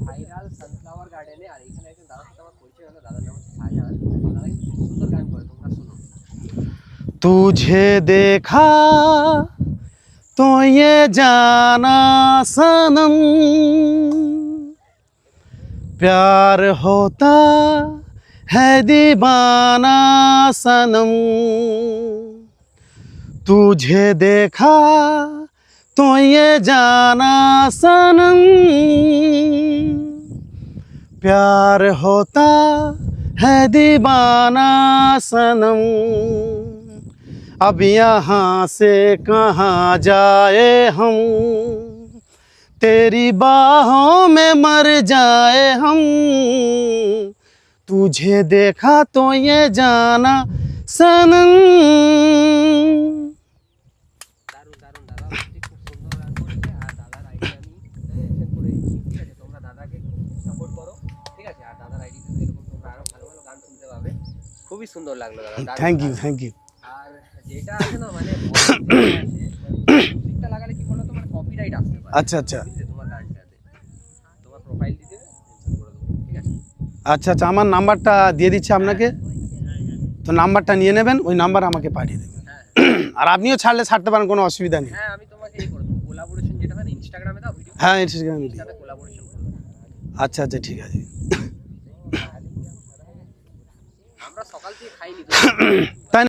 Viral sunflower গার্ডেনে। আর এখানে একজন দাদার সাথে আমার পরিচয় হলো, দাদার নাম হচ্ছে শাহজাহান। দাদা কিন্তু খুব সুন্দর গান করে, তোমরা শোনো। तुझे देखा तो ये जाना सनम, प्यार होता है दीवाना सनम, तुझे देखा तो ये जाना सनम, प्यार होता है दीवाना सनम, अब यहाँ से कहाँ जाए हम, तेरी बाहों में मर जाए हम, तुझे देखा तो ये जाना सनम। দারুণ দারুণ, দাদা সত্যি খুব সুন্দর গান করেছে। আর দাদার আইডি আমি সেন্ড করে দিচ্ছি, ঠিক আছে? তোমরা দাদাকে খুব সাপোর্ট করো, ঠিক আছে? আর দাদার আইডিতে এরকম তোমরা আরো ভালো ভালো গান শুনতে পাবে। খুবই সুন্দর লাগলো দাদা, দারুণ থ্যাংক ইউ গান। Thank you. আর যেটা আছে না, মানে মিউজিকটা লাগালে কি বলো তো, মানে কপিরাইট আসতে পারে। আচ্ছা আচ্ছা বুঝলে? তোমার গানটাতে তোমার প্রোফাইল দিয়ে দেবে, মেনশন করে দেবো, ঠিক আছে? আচ্ছা আচ্ছা, আমার নাম্বারটা দিয়ে দিচ্ছি আপনাকে, তো নাম্বারটা নিয়ে নেবেন, ওই নাম্বার আমাকে পাঠিয়ে দেবেন। হ্যাঁ আর আপনিও ছাড়তে পারেন, কোনো অসুবিধা নেই। হ্যাঁ, আমি তোমাকে এই করে দেবো, কোলাবোরেশন যেটা হয় না, ইনস্টাগ্রামে দাও ভিডিও, হ্যাঁ ইনস্টাগ্রামে দিই। সাথে কোলাবোরেশন করে দেবো। আচ্ছা আচ্ছা ঠিক আছে। আমরা সকাল থেকে খাইনি তো। তাই